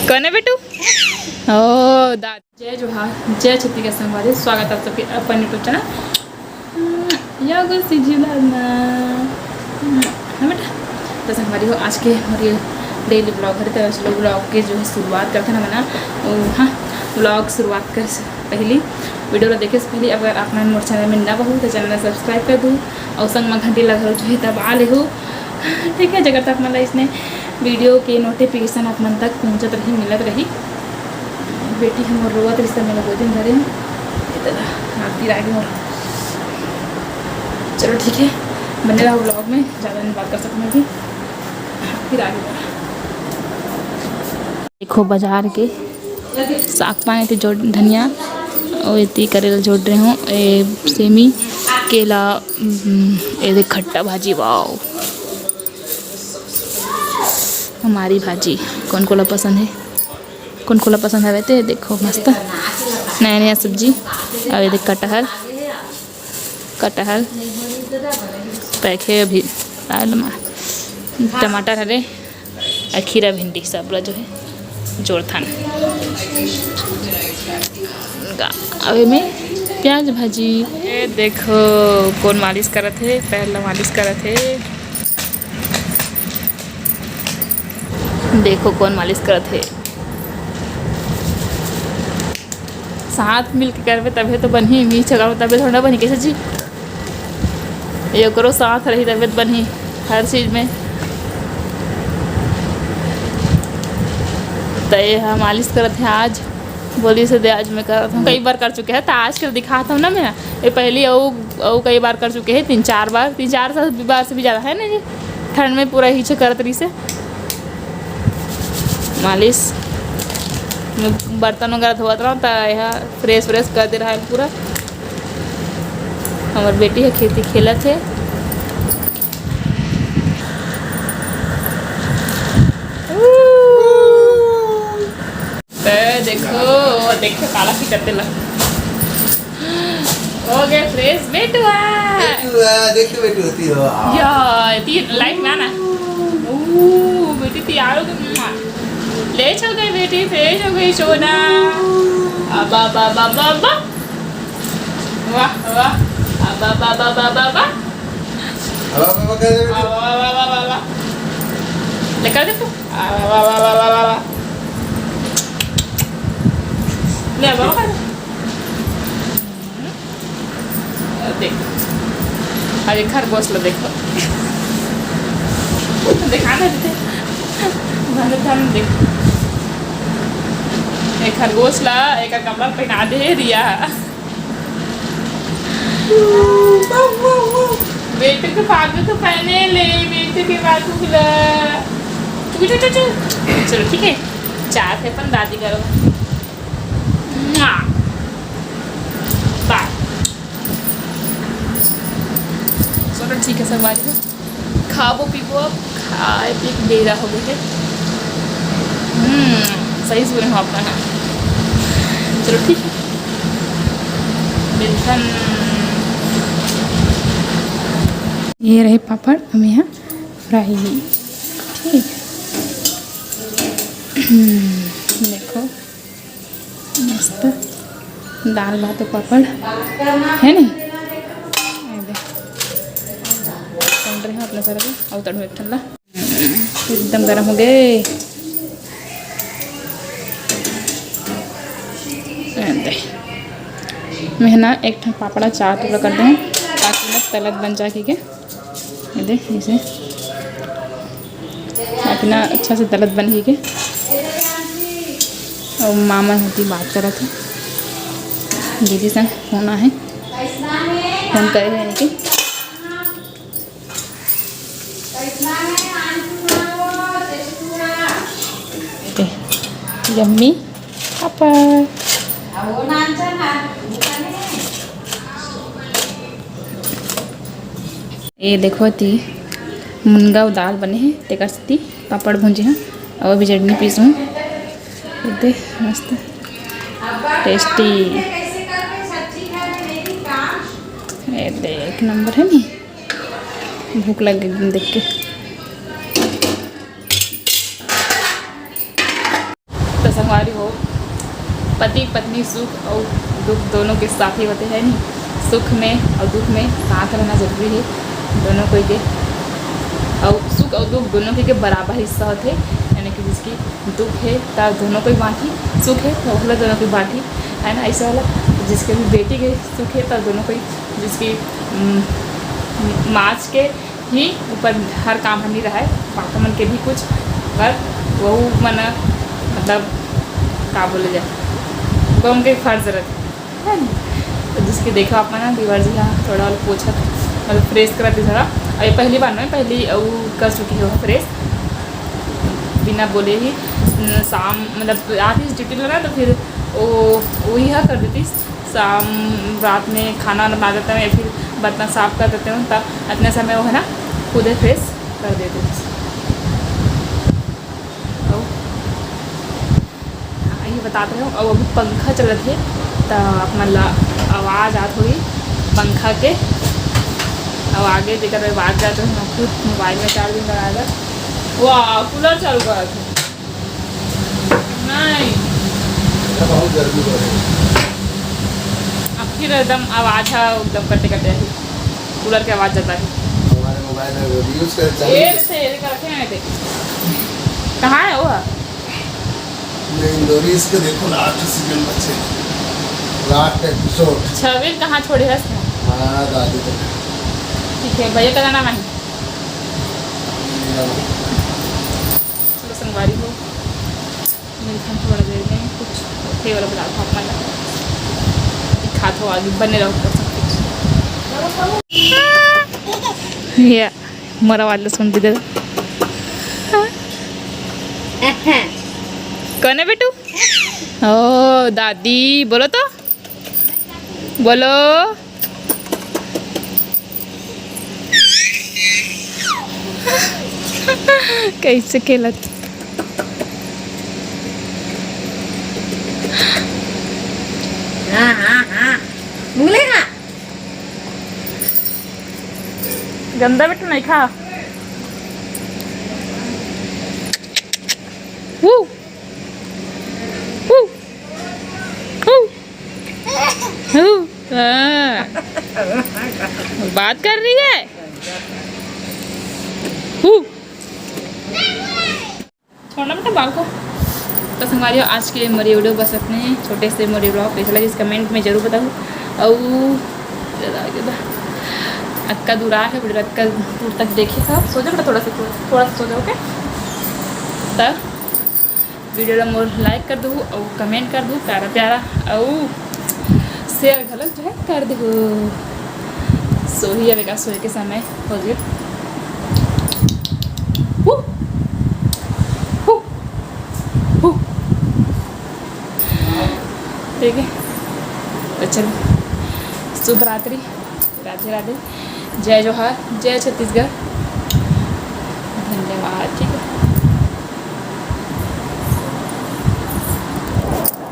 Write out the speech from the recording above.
कौन है बेटू? ओ दादा जय जोहार, जय छत्तीसगढ़ संगवारी। स्वागत है आप सबके अपन यूट्यूब चैनल या कुछ सीजिला बेटा। तो संगवारी हो आज के हमारे डेली ब्लॉग है। तो चलो ब्लॉग के जो है शुरुआत करते हैं ना मना। हाँ, ब्लॉग शुरुआत कर पहली वीडियो देखे से पहले अगर आप मोर चैनल में ना बहु तो चैनल सब्सक्राइब कर दूँ और संग में घंटी लगा जो है दबा ले हो। ठीक है, जगह तक मतलब इसने वीडियो के नोटिफिकेशन आप मन तक पहुँचत रही मिलत रही। बेटी हम रोवत रिश्ता मेरा गोदी धरे हैं आती आगे मोर। चलो ठीक है, बने रहो ब्लॉग में, ज़्यादा नहीं बात कर सकते मैं भी। फिर आगे बढ़ा देखो बाजार के साग पाने थे जोड़ धनिया और इतनी करेला जोड़ रहे हूँ। सेमी केला ये देख खट्टा भाजी। वाओ हमारी भाजी कौन कोला पसंद है, कौन कोला पसंद है वैसे देखो मस्त नया नया सब्जी। और ये देख कटहल कटहल पैखे अभी टमाटर हरे खीरा भिंडी सब जो है जोड़थन। अभी में प्याज भाजी। ये देखो कौन मालिश करत है, पैर ला मालिश करत है। देखो कौन मालिश करत है। साथ मिल के करवे तबे तो बनी, मी चगाओ तबे थोड़ा बनी कैसे जी। ये करो साथ रही तबीयत बनी हर चीज़ में। तो ये हम मालिश करते हैं आज, बोली से दे आज मैं करता हूँ। कई बार कर चुके हैं तो आज कर दिखाता हूँ ना मैं। ये पहली और कई बार कर चुके हैं, 3-4 बार, 3-4 बार से भी ज़्यादा है ना जी। ठंड में पूरा ही करत रही से मालिश। बर्तन वगैरह धोत रहा हूँ तो यह फ्रेश कर दे रहा है पूरा। हमारी बेटी है खेती खेलत है। देखो देखो काला की करते लग हो गए फ्रेश बेटुआ। देखो बेटू होती हो या ती लाइट में आना। बेटी तैयार हो गई, ले चल गई बेटी, फ्रेश हो गई सोना। अबा बाबा बाबा वाह वाह अबा बाबा बाबा बाबा बाबा कर दे बेटू। वाह वाह वाह लेकर देखो वाह वाह वाह वाह वाह ले बाबा देख अरे खरगोश लो देखो दिखाना देते देख एक खरगोश ला एक कपड़ा पहना दे रिया। बेटे के बाजू तो पहने ले, बेटे के बाजू चलो ठीक है। चार थे अपन दादी करो चलो ठीक है सब बारी को खाबो पीबो। अब खाए पी के बेरा हो गए। सही सुने हो आपका है। चलो ठीक है बेसन। ये रहे पापड़ हम यहाँ फ्राई। ठीक देखो मस्त दाल भात पापड़ है नहीं रहे हैं अपने सारा और तड़ो एक ठंडा एकदम गर्म हो गए। मैं ना एक ठन पापड़ा 4 टुकड़ा कर दूँ ताकि ना तलत बन जा के दे इसे ताकि ना अच्छा से तलत बन के। और मामा होती बात कर रहा था दीदी से होना है, फोन करे हैं कि यम्मी पापड़। ये देखो ती मुनगा दाल बने हैं तेकर सती पापड़ भूंजे हैं और भी चटनी पीसूँ दे मस्त टेस्टी। ये देख नंबर है नी, भूख लग गई देख के। संगवारी हो, पति पत्नी सुख और दुख दोनों के साथ ही होते हैं नहीं। सुख में और दुख में साथ रहना जरूरी है दोनों को के, और सुख और दुख दोनों के बराबर हिस्सा होते, यानी कि जिसकी दुख है तो दोनों को ही बाँटी, सुख है तो वाला दोनों को बाँटी, है ना। ऐसा वाला जिसके भी बेटी के सुख है तो दोनों को ही, जिसकी माच के ही ऊपर हर काम नहीं रहा है, बाका मन के भी कुछ पर वो मन मतलब का बोले जाए वो उनके फर्ज रहते है। तो जिसकी देखो आप ना दीवार जी हाँ थोड़ा पोछा मतलब फ्रेश कराती थोड़ा, और ये पहली बार नहीं, पहली वो कर चुकी हो फ्रेश बिना बोले ही। शाम मतलब आज ही ड्यूटी लगा तो फिर वो ही कर देती, शाम रात में खाना बना देते हैं या फिर बर्तन साफ कर देते हैं, तब इतने समय वो है ना खुद ही फ्रेश कर देते हैं। ये बताते हैं। और अभी पंखा चलत है तो मतलब आवाज़ आत हुई पंखा के, अब आगे देकर आवाज़ जाते हैं। खुद मोबाइल में चार्जिंग लगाएगा, वाह कूलर चालू करा थे नहीं, बहुत गर्मी हो रही है। अब फिर एकदम आवाज़ है एकदम करते करते कूलर की आवाज़ जाता है। हमारे मोबाइल में यूज कर ये से रखे हैं थे, कहाँ है वो? मैं इंदौरी इसके देखो लास्ट सीजन बच्चे लास्ट एपिसोड छबीर कहाँ छोड़े है इसमें? हाँ दादी तक ठीक है भैया का नाम है चलो संगवारी हो मेरे खान थोड़ा देर में कुछ थे वाला बता था अपना दिखा तो आगे बने रहो कर सकते ये मरा वाला सुन भी दे कौन है बेटू? ओ दादी बोलो तो बोलो। कैसे खेलत बोलेगा गंदा बेटू नहीं खा। वू वू वू वू बात कर रही है। छोड़ना बेटा बाल को। तो संगवारियों आज के मेरी वीडियो बस इतने छोटे से मेरे ब्लॉग कैसा लगे इस कमेंट में ज़रूर बताओ। और अक्का दूर आ है वीडियो अक्का दूर तक देखे सब सो जाओ बेटा थोड़ा सा सो जाओ। ओके तब वीडियो मोर लाइक कर दो और कमेंट कर दो प्यारा प्यारा और शेयर गलत जो है कर दो। सो ही अवेगा सोए के समय हो गए। ठीक है तो चलो शुभ रात्रि, राधे राधे, जय जोहार, जय छत्तीसगढ़, धन्यवाद। ठीक है।